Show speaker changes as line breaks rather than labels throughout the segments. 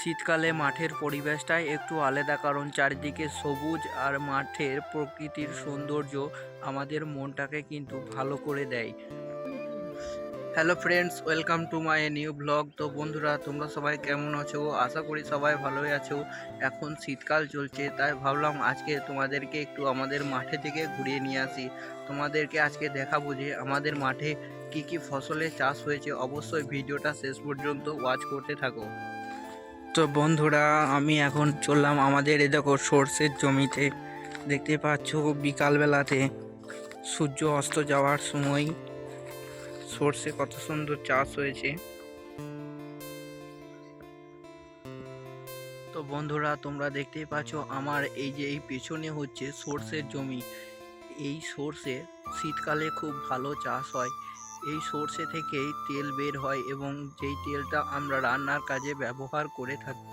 শীতকালে মাঠের পরিবেশটাই একটু আলাদা, কারণ চারিদিকে সবুজ আর মাঠের প্রকৃতির সৌন্দর্য আমাদের মনটাকে কিন্তু ভালো করে দেয়। Hello friends, welcome to my new blog. তো বন্ধুরা, তোমরা সবাই কেমন আছো? আশা করি সবাই ভালোই আছো। এখন শীতকাল চলছে, তাই ভাবলাম আজকে তোমাদেরকে একটু আমাদের মাঠে থেকে ঘুরিয়ে নিয়ে আসি। তোমাদেরকে আজকে দেখাবো যে আমাদের মাঠে কি কি ফসলের চাষ হয়েছে। অবশ্যই ভিডিওটা শেষ পর্যন্ত ওয়াচ করতে থাকো। তো বন্ধুরা, আমি এখন চললাম আমাদের এ দেখো সর্ষের জমিতে। দেখতে পাচ্ছ বিকালবেলাতে সূর্য অস্ত যাওয়ার সময় সর্ষে কত সুন্দর চাষ হয়েছে। তো বন্ধুরা, তোমরা দেখতেই পাচ্ছ আমার এই পেছনে হচ্ছে সর্ষের জমি। এই সর্ষে শীতকালে খুব ভালো চাষ হয়। এই সর্ষে থেকেই তেল বের হয় এবং যেই তেলটা আমরা রান্নার কাজে ব্যবহার করে থাকি।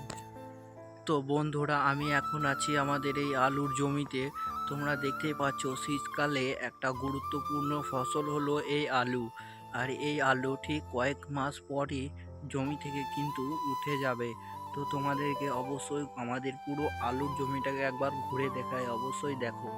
তো বন্ধুরা, আমি এখন আছি আমাদের এই আলুর জমিতে। তোমরা দেখতেই পাচ্ছ শীতকালে একটা গুরুত্বপূর্ণ ফসল হলো এই আলু। আর এই আলু ঠিক কয়েক মাস পরই জমি থেকে কিন্তু উঠে যাবে। তো তোমাদেরকে অবশ্যই আমাদের পুরো আলুর জমিটাকে একবার ঘুরে দেখায়, অবশ্যই দেখো।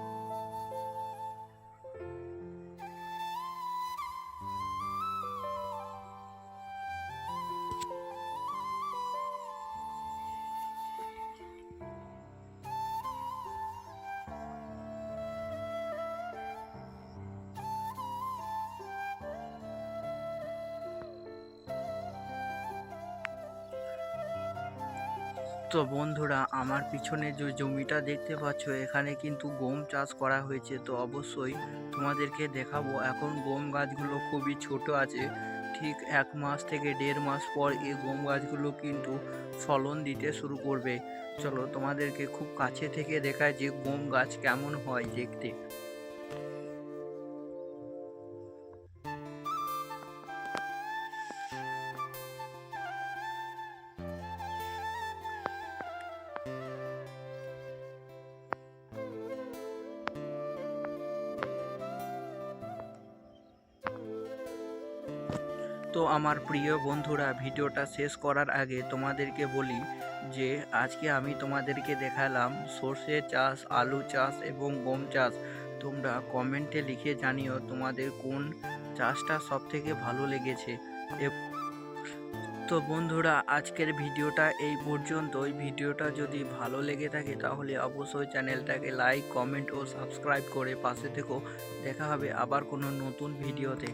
তো বন্ধুরা, আমার পিছনে যে জমিটা দেখতে পাচ্ছ, এখানে কিন্তু গম চাষ করা হয়েছে। তো অবশ্যই তোমাদেরকে দেখাবো। এখন গম গাছগুলো খুবই ছোট আছে। ঠিক 1 মাস থেকে 1.5 মাস পর এই গম গাছগুলো কিন্তু ফলন দিতে শুরু করবে। চলো তোমাদেরকে খুব কাছে থেকে দেখায় যে গম গাছ কেমন হয় দেখতে। তো আমার প্রিয় বন্ধুরা, ভিডিওটা শেষ করার আগে তোমাদেরকে বলি যে আজকে আমি তোমাদেরকে দেখালাম সর্ষে চাষ, আলু চাষ এবং গম চাষ। তোমরা কমেন্টে লিখে জানিও তোমাদের কোন চাষটা সব থেকে ভালো লেগেছে। তো বন্ধুরা, আজকের ভিডিওটা এই পর্যন্তই। ভিডিওটা যদি ভালো লেগে থাকে তাহলে অবশ্যই চ্যানেলটাকে লাইক, কমেন্ট ও সাবস্ক্রাইব করে পাশে থেকো। দেখা হবে আবার কোনো নতুন ভিডিওতে।